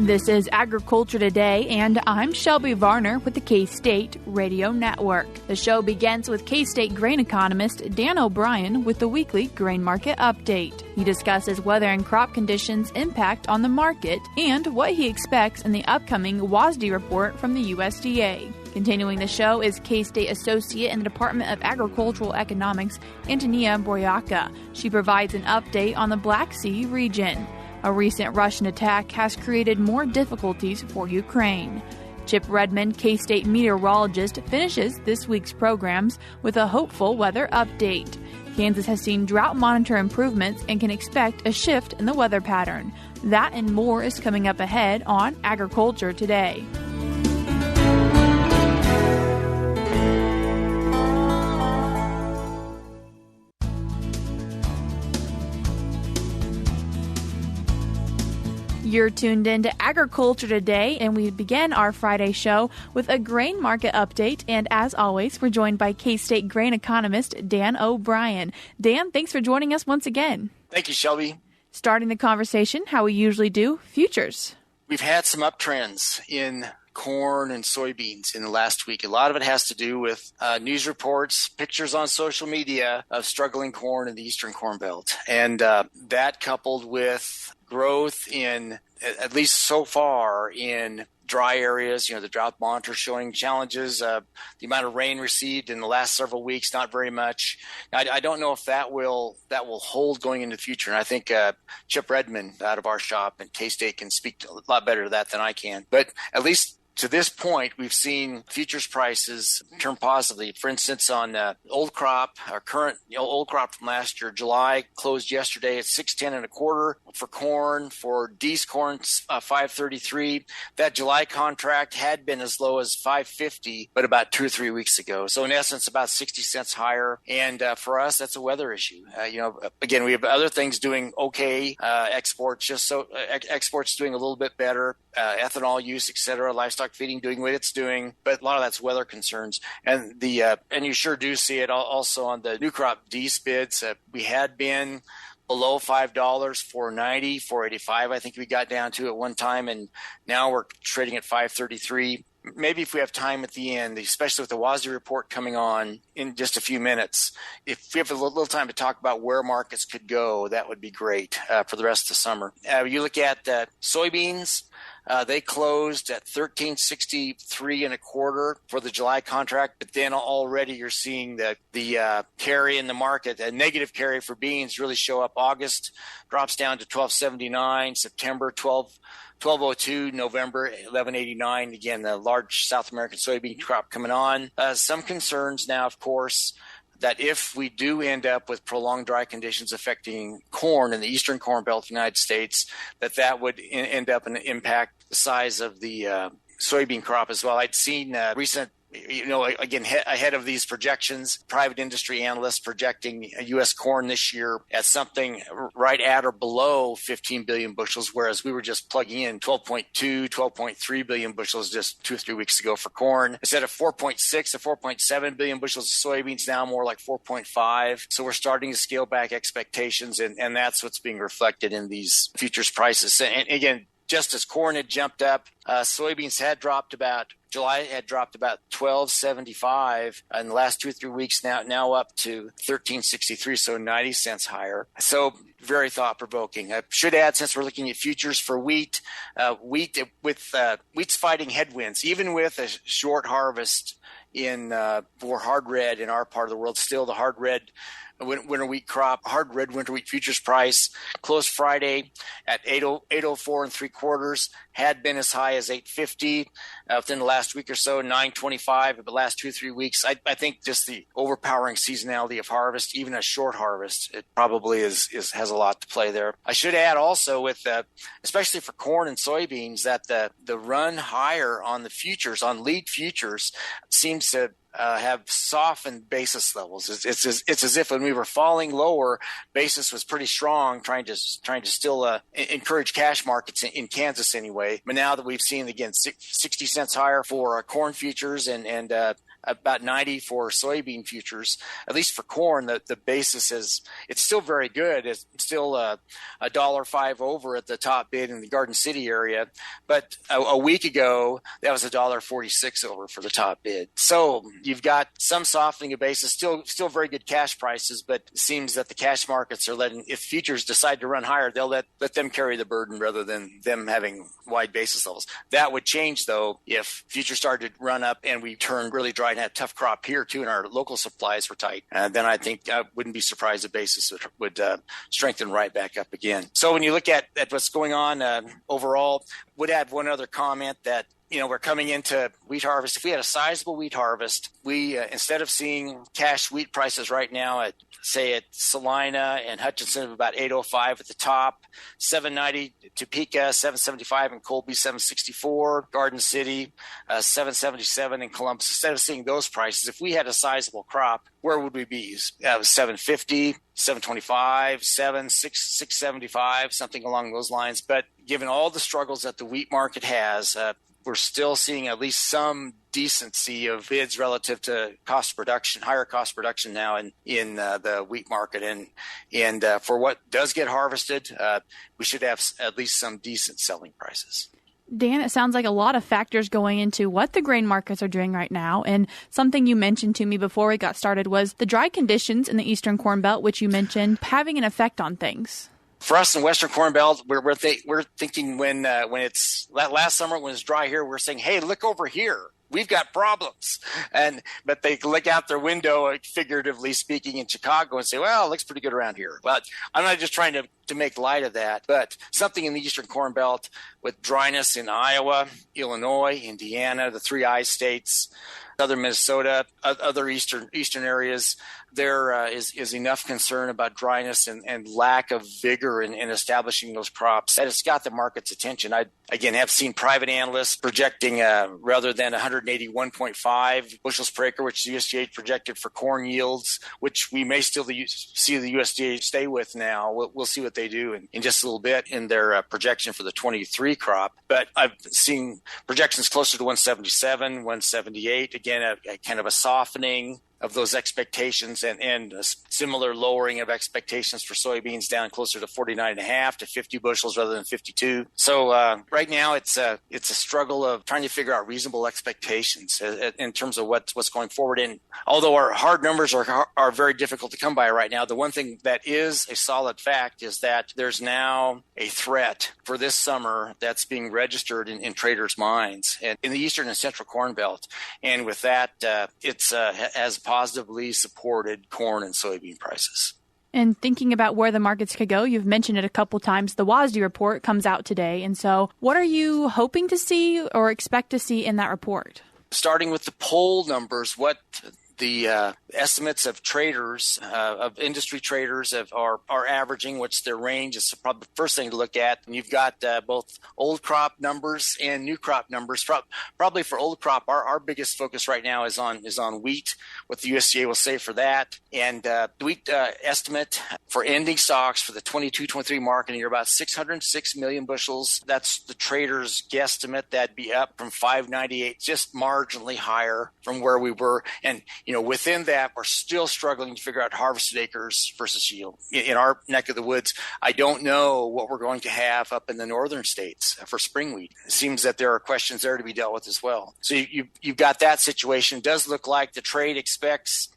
This is Agriculture Today, and I'm Shelby Varner with the K-State Radio Network. The show begins with K-State grain economist Dan O'Brien with the weekly grain market update. He discusses weather and crop conditions' impact on the market and what he expects in the upcoming WASDE report from the USDA. Continuing the show is K-State Associate in the Department of Agricultural Economics, Antonina Broyaka. She provides an update on the Black Sea region. A recent Russian attack has created more difficulties for Ukraine. Chip Redmond, K-State meteorologist, finishes this week's programs with a hopeful weather update. Kansas has seen drought monitor improvements and can expect a shift in the weather pattern. That and more is coming up ahead on Agriculture Today. You're tuned in to Agriculture Today, and we begin our Friday show with a grain market update. And as always, we're joined by K-State grain economist Dan O'Brien. Dan, thanks for joining us once again. Thank you, Shelby. Starting the conversation, how we usually do, futures. We've had some uptrends in corn and soybeans in the last week. A lot of it has to do with news reports, pictures on social media of struggling corn in the eastern corn belt. And that coupled with growth in, at least so far, in dry areas, the drought monitor showing challenges, the amount of rain received in the last several weeks, not very much. I don't know if that will hold going into the future. And I think Chip Redmond out of our shop and K-State can speak a lot better to that than I can. But at least to this point, we've seen futures prices turn positively. For instance, on old crop, our current old crop from last year, July closed yesterday at $6.10 for corn. For D's corn, $5.33. That July contract had been as low as $5.50, but about 2 or 3 weeks ago. So in essence, about 60 cents higher. And for us, that's a weather issue. Again, we have other things doing okay. Exports doing a little bit better. Ethanol use, et cetera. Livestock feeding doing what it's doing, but a lot of that's weather concerns. And and you sure do see it also on the new crop D bids. We had been below $5, $4.90, $4.85. I think we got down to at one time, and now we're trading at $5.33. Maybe if we have time at the end, especially with the WASDE report coming on in just a few minutes, if we have a little time to talk about where markets could go, that would be great for the rest of the summer. You look at soybeans. They closed at $13.63 for the July contract, but then already you're seeing the carry in the market, a negative carry for beans really show up. August drops down to $12.79, September $12.02, November $11.89. Again, the large South American soybean crop coming on. Some concerns now, of course, that if we do end up with prolonged dry conditions affecting corn in the eastern corn belt of the United States, that would end up and impact the size of the soybean crop as well. I'd seen recent, again, ahead of these projections, private industry analysts projecting U.S. corn this year at something right at or below 15 billion bushels, whereas we were just plugging in 12.3 billion bushels just 2 or 3 weeks ago for corn. Instead of 4.6 to 4.7 billion bushels of soybeans, now more like 4.5. So we're starting to scale back expectations, and that's what's being reflected in these futures prices. And again, just as corn had jumped up, soybeans had dropped July had dropped about $12.75 in the last 2 or 3 weeks, now up to $13.63, so 90 cents higher. So very thought-provoking. I should add, since we're looking at futures for wheat's fighting headwinds, even with a short harvest for hard red in our part of the world. Still, the hard red winter wheat crop, hard red winter wheat futures price closed Friday at 804 3/4, had been as high as 850 within the last week or so, 925 of the last 2 or 3 weeks. I think just the overpowering seasonality of harvest, even a short harvest, it probably has a lot to play there. I should add also with especially for corn and soybeans, that the run higher on the futures, on lead futures, seems to have softened basis levels. It's as if when we were falling lower, basis was pretty strong, trying to still encourage cash markets in Kansas anyway. But now that we've seen again 60 cents higher for corn futures and about 90 for soybean futures. At least for corn, the basis it's still very good. It's still $1.05 over at the top bid in the Garden City area. But a week ago, that was $1.46 over for the top bid. So you've got some softening of basis, still very good cash prices, but it seems that the cash markets are letting, if futures decide to run higher, they'll let them carry the burden rather than them having wide basis levels. That would change, though, if futures started to run up and we turned really dry and had a tough crop here, too, and our local supplies were tight. Then I think I wouldn't be surprised if basis would strengthen right back up again. So when you look at what's going on overall, would add one other comment that we're coming into wheat harvest. If we had a sizable wheat harvest, we instead of seeing cash wheat prices right now at Salina and Hutchinson of about $8.05 at the top, $7.90 Topeka, $7.75 in Colby, $7.64, Garden City, $7.77 in Columbus. Instead of seeing those prices, if we had a sizable crop, where would we be? $7.50, $7.25, $6.75, something along those lines. But given all the struggles that the wheat market has, we're still seeing at least some decency of bids relative to cost of production, higher cost production now in the wheat market. And for what does get harvested, we should have at least some decent selling prices. Dan, it sounds like a lot of factors going into what the grain markets are doing right now. And something you mentioned to me before we got started was the dry conditions in the Eastern Corn Belt, which you mentioned, having an effect on things. For us in Western Corn Belt, we're thinking when it's last summer when it was dry here, we're saying, hey, look over here. We've got problems. But they look out their window, figuratively speaking, in Chicago and say, well, it looks pretty good around here. But I'm not just trying to make light of that, but something in the Eastern Corn Belt with dryness in Iowa, Illinois, Indiana, the 3 I states, southern Minnesota, other eastern areas, there is enough concern about dryness and lack of vigor in establishing those crops that it's got the market's attention. I, again, have seen private analysts projecting rather than 181.5 bushels per acre, which the USDA projected for corn yields, which we may still see the USDA stay with now. We'll see what they do in just a little bit in their projection for the 23 crop. But I've seen projections closer to 177, 178. Again, a kind of a softening of those expectations and a similar lowering of expectations for soybeans down closer to 49.5 to 50 bushels rather than 52. So right now it's a struggle of trying to figure out reasonable expectations in terms of what's going forward. And although our hard numbers are very difficult to come by right now, the one thing that is a solid fact is that there's now a threat for this summer that's being registered in traders' minds and in the Eastern and Central Corn Belt. And with that, it's has positively supported corn and soybean prices. And thinking about where the markets could go, you've mentioned it a couple times. The WASDE report comes out today. And so what are you hoping to see or expect to see in that report? Starting with the poll numbers, what the estimates of traders, of industry traders are averaging, what's their range is probably the first thing to look at. And you've got both old crop numbers and new crop numbers. Probably for old crop, our biggest focus right now is on wheat, what the USDA will say for that. And the wheat estimate for ending stocks for the 22-23 marketing year, about 606 million bushels. That's the traders' guesstimate. That'd be up from 598, just marginally higher from where we were. And within that, we're still struggling to figure out harvested acres versus yield. In our neck of the woods, I don't know what we're going to have up in the northern states for spring wheat. It seems that there are questions there to be dealt with as well. So you've got that situation. It does look like the trade expects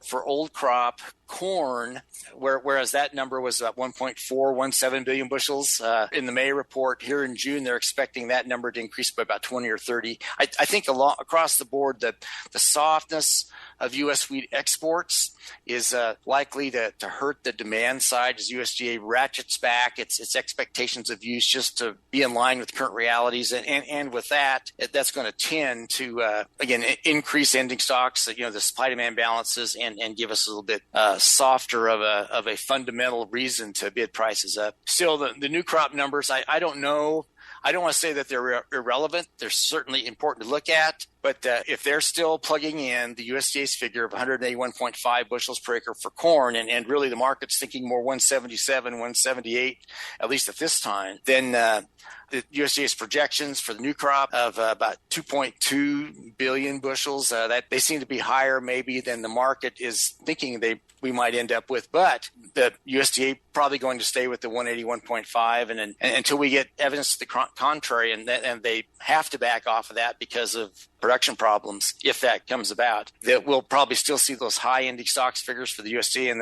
for old crop corn, whereas that number was 1.417 billion bushels in the May report. Here in June, they're expecting that number to increase by about 20 or 30. I think across the board, the softness of U.S. wheat exports is likely to hurt the demand side as USDA ratchets back its expectations of use just to be in line with current realities. And with that, that's going to tend to, again, increase ending stocks, the supply-demand balances and give us a little bit softer of a fundamental reason to bid prices up. Still, the new crop numbers, I don't know. I don't want to say that they're irrelevant. They're certainly important to look at. But if they're still plugging in the USDA's figure of 181.5 bushels per acre for corn, and really the market's thinking more 177, 178, at least at this time, then the USDA's projections for the new crop of about 2.2 billion bushels, that they seem to be higher maybe than the market is thinking we might end up with. But the USDA probably going to stay with the 181.5 and until we get evidence to the contrary, and they have to back off of that because of production problems, if that comes about, that we'll probably still see those high ending stocks figures for the USDA, and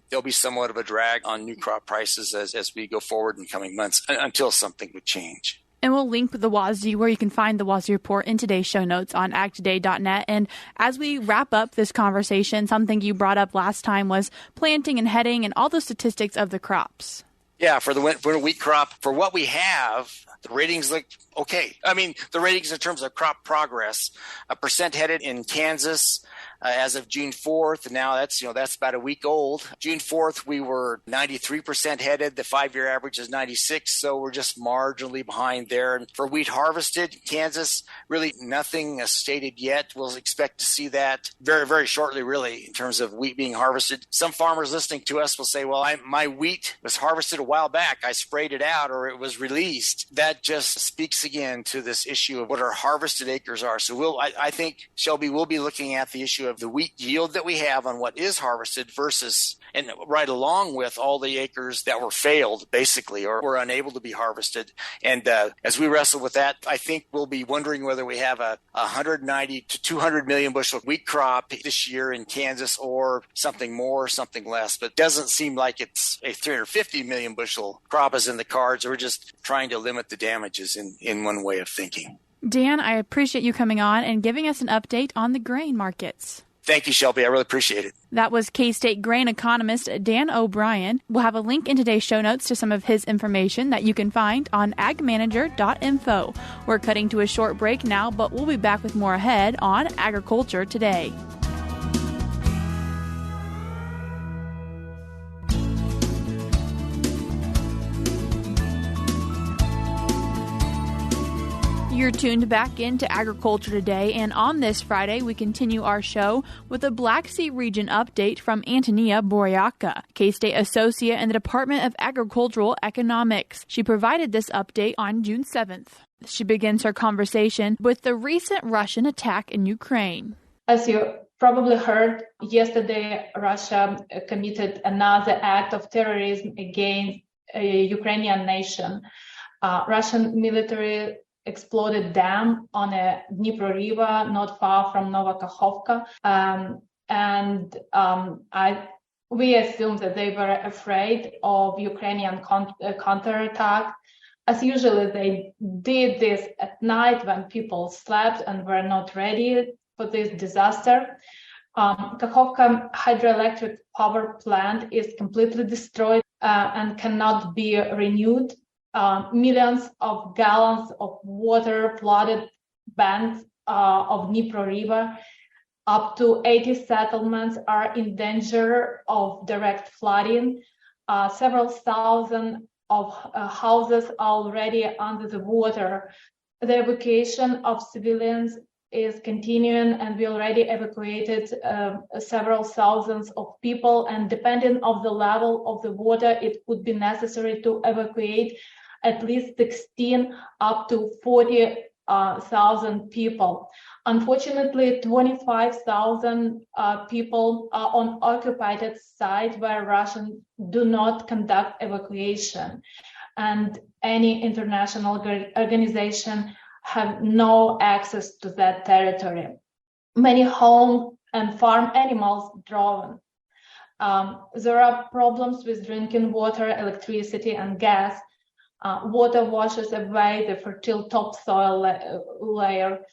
there'll be somewhat of a drag on new crop prices as we go forward in coming months until something would change. And we'll link the WASDE, where you can find the WASDE report, in today's show notes on agtoday.net. And as we wrap up this conversation, something you brought up last time was planting and heading and all the statistics of the crops. Yeah, for the wheat crop, for what we have, the ratings look okay. I mean, the ratings in terms of crop progress, a percent headed in Kansas as of June 4th. And now that's about a week old. June 4th, we were 93% headed. The 5-year average is 96. So we're just marginally behind there. And for wheat harvested, Kansas, really nothing stated yet. We'll expect to see that very, very shortly, really, in terms of wheat being harvested. Some farmers listening to us will say, well, my wheat was harvested a while back. I sprayed it out or it was released. That just speaks again to this issue of what our harvested acres are. So I think, Shelby, we'll be looking at the issue of the wheat yield that we have on what is harvested versus, and right along with all the acres that were failed, basically, or were unable to be harvested. And as we wrestle with that, I think we'll be wondering whether we have a 190 to 200 million bushel wheat crop this year in Kansas, or something more, something less. But it doesn't seem like it's a 350 million bushel crop is in the cards. We're just trying to limit the damages in one way of thinking. Dan, I appreciate you coming on and giving us an update on the grain markets. Thank you, Shelby. I really appreciate it. That was K-State grain economist Dan O'Brien. We'll have a link in today's show notes to some of his information that you can find on AgManager.info. We're cutting to a short break now, but we'll be back with more ahead on Agriculture Today. You're tuned back into Agriculture Today, and on this Friday, we continue our show with a Black Sea region update from Antonina Broyaka, K-State associate in the Department of Agricultural Economics. She provided this update on June 7th. She begins her conversation with the recent Russian attack in Ukraine. As you probably heard, yesterday Russia committed another act of terrorism against a Ukrainian nation. Russian military exploded dam on a Dnipro River not far from Novokakhovka. We assume that they were afraid of Ukrainian counterattack. As usually, they did this at night when people slept and were not ready for this disaster. Kakhovka hydroelectric power plant is completely destroyed and cannot be renewed. Millions of gallons of water flooded banks of Dnipro River. Up to 80 settlements are in danger of direct flooding. Several thousand of houses are already under the water. The evacuation of civilians is continuing, and we already evacuated several thousands of people. And depending on the level of the water, it would be necessary to evacuate at least 16 up to 40,000 people. Unfortunately, 25,000 people are on occupied site where Russians do not conduct evacuation, and any international organization have no access to that territory. Many home and farm animals drown. There are problems with drinking water, electricity, and gas. Water washes away the fertile topsoil layer.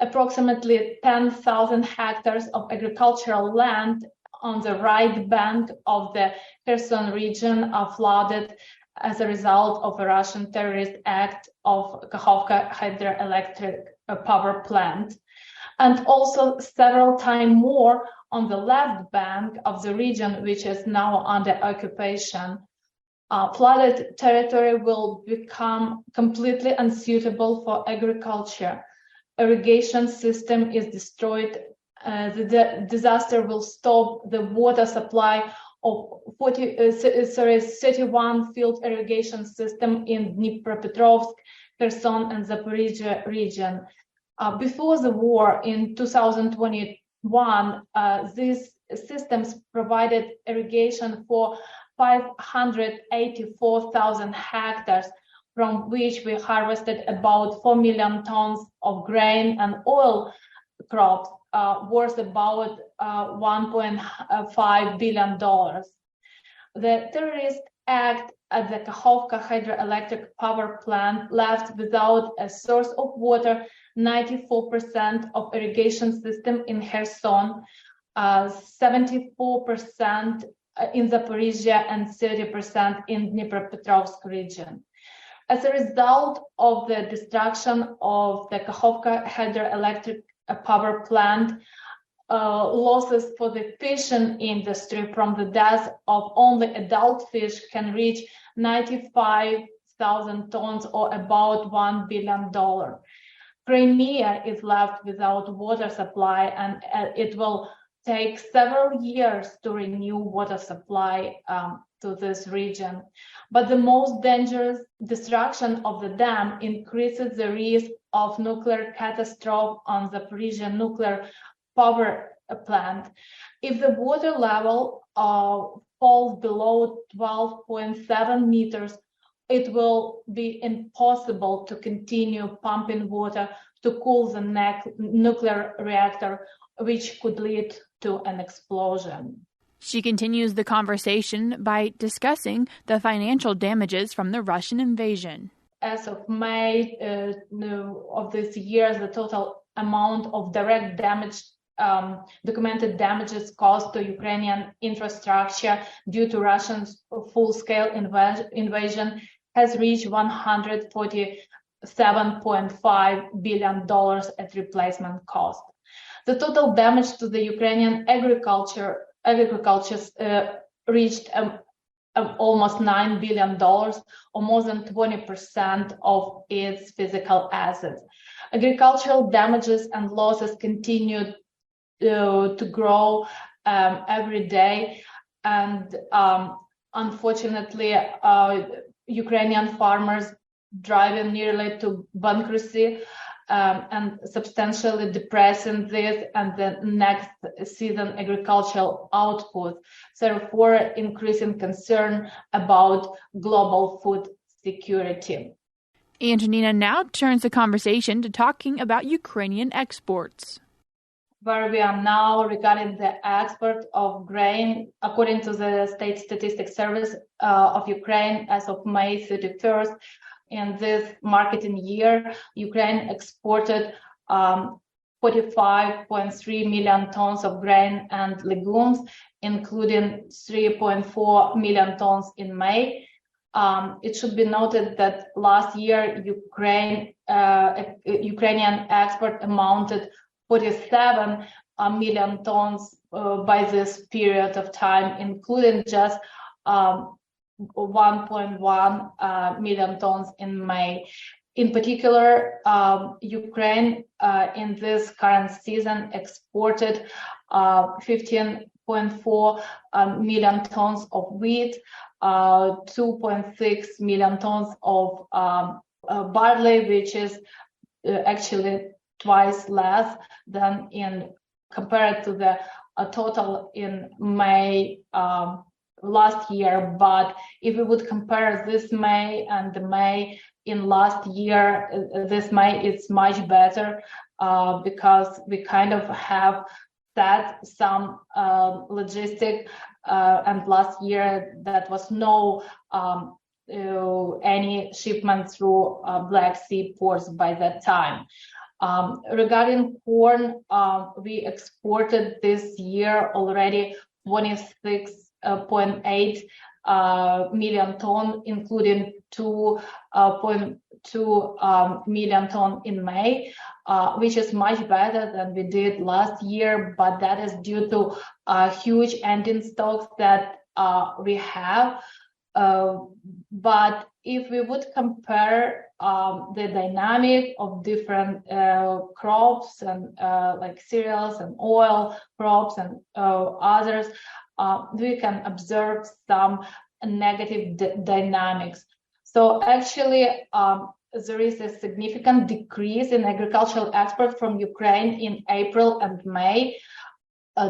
Approximately 10,000 hectares of agricultural land on the right bank of the Kherson region are flooded as a result of a Russian terrorist act of Kakhovka hydroelectric power plant. And also several times more on the left bank of the region, which is now under occupation. Flooded territory will become completely unsuitable for agriculture. Irrigation system is destroyed. The disaster will stop the water supply of 31 field irrigation system in Dnipropetrovsk, Kherson, and Zaporizhia region. Before the war in 2021, these systems provided irrigation for 584,000 hectares, from which we harvested about 4 million tons of grain and oil crops, worth about $1.5 billion. The terrorist act at the Kakhovka hydroelectric power plant left without a source of water 94% of irrigation system in Kherson, 74% in Zaporizhia, and 30% in Dnipropetrovsk region. As a result of the destruction of the Kakhovka hydroelectric power plant, losses for the fishing industry from the death of only adult fish can reach 95,000 tons, or about $1 billion. Crimea is left without water supply, and it will take several years to renew water supply to this region. But the most dangerous destruction of the dam increases the risk of nuclear catastrophe on the Zaporizhia nuclear power plant. If the water level falls below 12.7 meters, it will be impossible to continue pumping water to cool the nuclear reactor, which could lead to an explosion. She continues the conversation by discussing the financial damages from the Russian invasion. As of May of this year, the total amount of direct damage, documented damages caused to Ukrainian infrastructure due to Russia's full-scale invasion has reached $147.5 billion at replacement cost. The total damage to the Ukrainian agriculture reached almost $9 billion, or more than 20% of its physical assets. Agricultural damages and losses continued to grow every day, and unfortunately, Ukrainian farmers driving nearly to bankruptcy and substantially depressing this and the next season agricultural output, therefore increasing concern about global food security. Antonina now turns the conversation to talking about Ukrainian exports. Where we are now regarding the export of grain, according to the State Statistics Service of Ukraine, as of May 31st, in this marketing year, Ukraine exported 45.3 million tons of grain and legumes, including 3.4 million tons in May. It should be noted that last year, Ukrainian export amounted 47 million tons by this period of time, including just 1.1 million tons in May. In particular, Ukraine in this current season exported 15.4 million tons of wheat, 2.6 million tons of barley, which is actually twice less than compared to the total in May last year. But if we would compare this May and the May in last year, this May it's much better because we kind of have set some logistic and last year that was no any shipment through Black Sea ports by that time. Regarding corn, we exported this year already 26.8 million ton, including 2.2 million ton in May, which is much better than we did last year, but that is due to huge ending stocks that we have. But if we would compare the dynamic of different crops and like cereals and oil crops and others, we can observe some negative dynamics. So actually, there is a significant decrease in agricultural exports from Ukraine in April and May.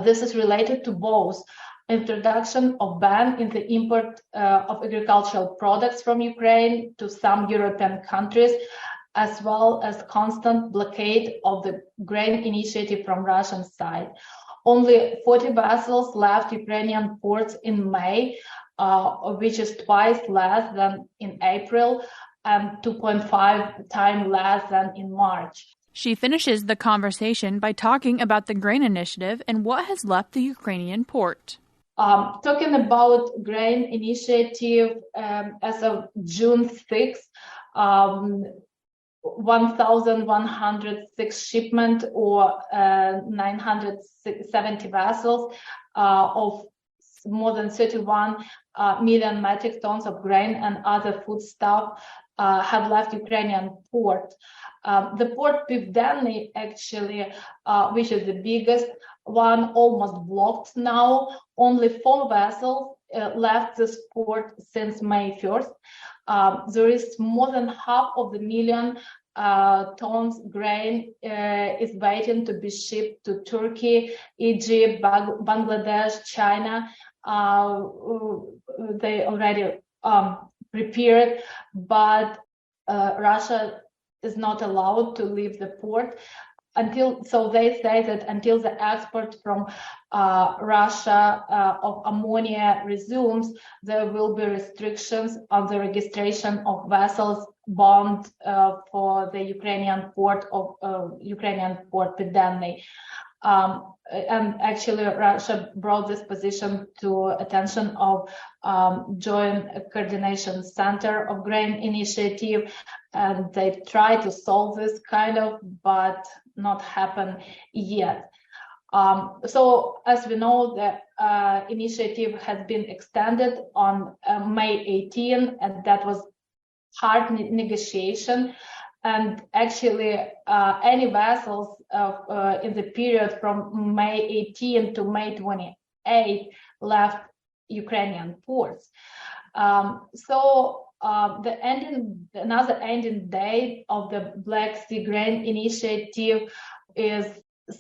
This is related to both introduction of ban in the import of agricultural products from Ukraine to some European countries, as well as constant blockade of the grain initiative from Russian side. Only 40 vessels left Ukrainian ports in May, which is twice less than in April and 2.5 times less than in March. She finishes the conversation by talking about the grain initiative and what has left the Ukrainian port. Talking about grain initiative, as of June 6th, 1,106 shipment or 970 vessels of more than 31 million metric tons of grain and other foodstuff have left Ukrainian port. The port Pivdenny, actually, which is the biggest one, almost blocked now. Only 4 vessels left this port since May 1st. There is more than half of the million tons grain is waiting to be shipped to Turkey, Egypt, Bangladesh, China. They already prepared, but Russia is not allowed to leave the port so they say that until the export from Russia of ammonia resumes, there will be restrictions on the registration of vessels bound for the Ukrainian port Pivdenny. And actually, Russia brought this position to attention of Joint Coordination Center of Grain Initiative, and they try to solve this but not happen yet. So as we know, the initiative has been extended on May 18, and that was hard negotiation. And actually, any vessels in the period from May 18 to May 28 left Ukrainian ports. Another ending date of the Black Sea Grain Initiative is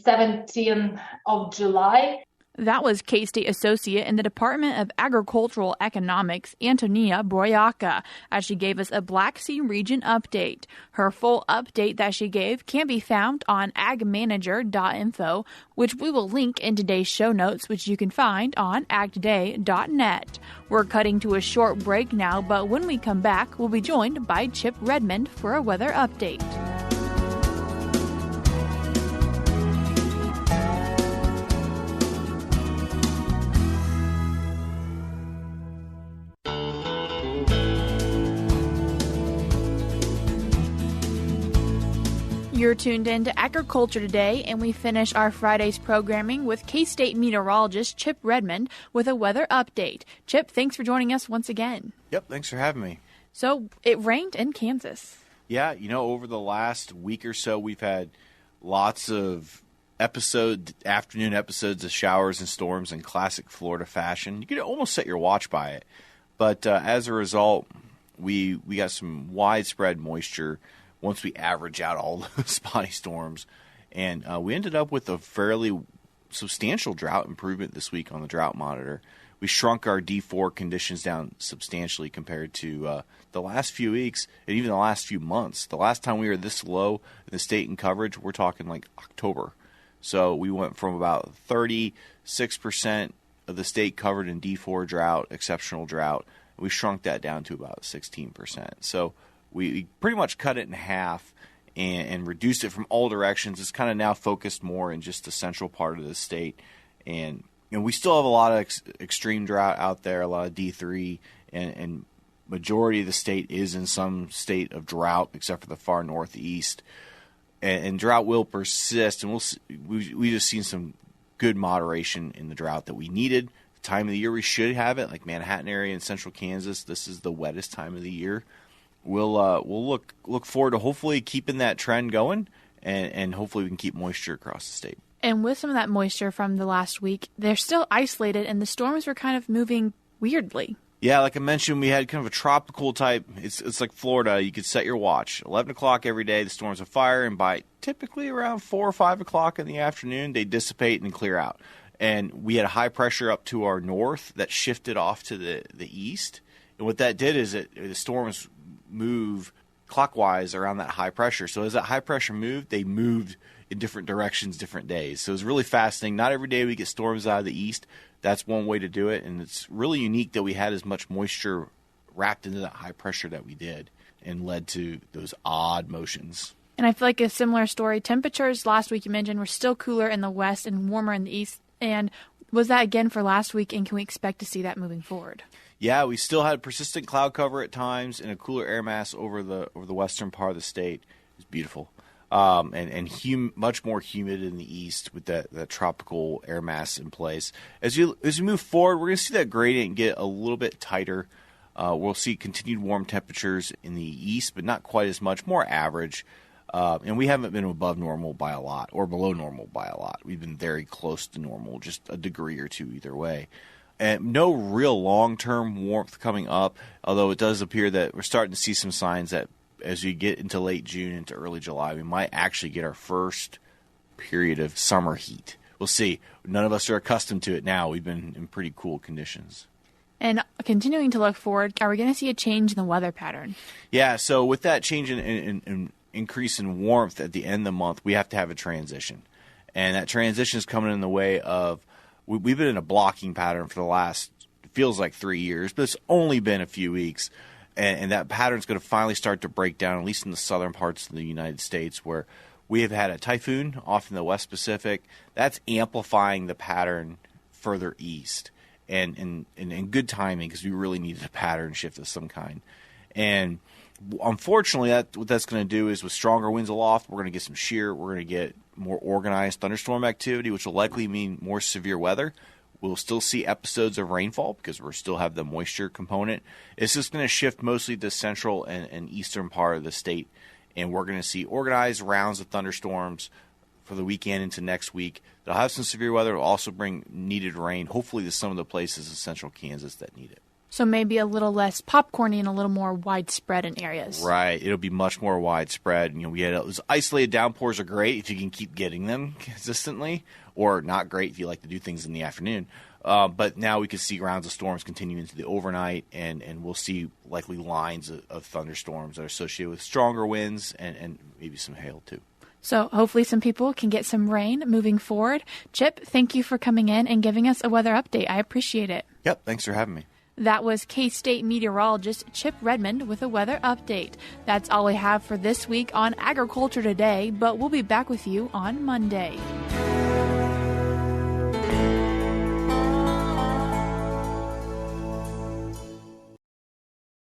17th of July. That was K-State Associate in the Department of Agricultural Economics, Antonina Broyaka, as she gave us a Black Sea region update. Her full update that she gave can be found on AgManager.info, which we will link in today's show notes, which you can find on agtoday.net. We're cutting to a short break now, but when we come back, we'll be joined by Chip Redmond for a weather update. You're tuned in to Agriculture Today, and we finish our Friday's programming with K-State meteorologist Chip Redmond with a weather update. Chip, thanks for joining us once again. Yep, thanks for having me. So, it rained in Kansas. Yeah, over the last week or so, we've had lots of afternoon episodes of showers and storms in classic Florida fashion. You could almost set your watch by it. But as a result, we got some widespread moisture once we average out all those spotty storms. And we ended up with a fairly substantial drought improvement this week on the drought monitor. We shrunk our D4 conditions down substantially compared to the last few weeks and even the last few months. The last time we were this low in the state in coverage, we're talking like October. So we went from about 36% of the state covered in D4 drought, exceptional drought. We shrunk that down to about 16%. So we pretty much cut it in half and reduced it from all directions. It's kind of now focused more in just the central part of the state. And we still have a lot of extreme drought out there, a lot of D3, and majority of the state is in some state of drought, except for the far northeast. And drought will persist, and we just seen some good moderation in the drought that we needed time of the year we should have it, like Manhattan area and central Kansas, this is the wettest time of the year. We'll look forward to hopefully keeping that trend going, and hopefully we can keep moisture across the state. And with some of that moisture from the last week, they're still isolated, and the storms were kind of moving weirdly. Yeah, like I mentioned, we had kind of a tropical type. It's like Florida. You could set your watch. 11 o'clock every day, the storms will fire, and by typically around 4 or 5 o'clock in the afternoon, they dissipate and clear out. And we had a high pressure up to our north that shifted off to the east. And what that did is the storms move clockwise around that high pressure. So as that high pressure moved, they moved in different directions, different days. So it was really fascinating. Not every day we get storms out of the east. That's one way to do it, and it's really unique that we had as much moisture wrapped into that high pressure that we did and led to those odd motions. And I feel like a similar story. Temperatures last week you mentioned were still cooler in the west and warmer in the east. And was that again for last week, and can we expect to see that moving forward? Yeah, we still had persistent cloud cover at times and a cooler air mass over the western part of the state. It was beautiful. Much more humid in the east with that tropical air mass in place. As we move forward, we're going to see that gradient get a little bit tighter. We'll see continued warm temperatures in the east, but not quite as much, more average. And we haven't been above normal by a lot or below normal by a lot. We've been very close to normal, just a degree or two either way. And no real long-term warmth coming up, although it does appear that we're starting to see some signs that as we get into late June into early July, we might actually get our first period of summer heat. We'll see. None of us are accustomed to it now. We've been in pretty cool conditions. And continuing to look forward, are we going to see a change in the weather pattern? Yeah, so with that change in increase in warmth at the end of the month, we have to have a transition. And that transition is coming in the way of, we've been in a blocking pattern for the last, it feels like 3 years, but it's only been a few weeks. And that pattern is going to finally start to break down, at least in the southern parts of the United States, where we have had a typhoon off in the West Pacific. That's amplifying the pattern further east. And in good timing, because we really needed a pattern shift of some kind. And unfortunately, what that's going to do is with stronger winds aloft, we're going to get some shear. We're going to get more organized thunderstorm activity, which will likely mean more severe weather. We'll still see episodes of rainfall because we'll still have the moisture component. It's just going to shift mostly to central and eastern part of the state, and we're going to see organized rounds of thunderstorms for the weekend into next week. They'll have some severe weather. It'll also bring needed rain, hopefully to some of the places in central Kansas that need it. So maybe a little less popcorny and a little more widespread in areas. Right. It'll be much more widespread. We had those isolated downpours are great if you can keep getting them consistently, or not great if you like to do things in the afternoon. But now we can see rounds of storms continue into the overnight, and we'll see likely lines of thunderstorms that are associated with stronger winds and maybe some hail too. So hopefully some people can get some rain moving forward. Chip, thank you for coming in and giving us a weather update. I appreciate it. Yep. Thanks for having me. That was K-State meteorologist Chip Redmond with a weather update. That's all I have for this week on Agriculture Today, but we'll be back with you on Monday.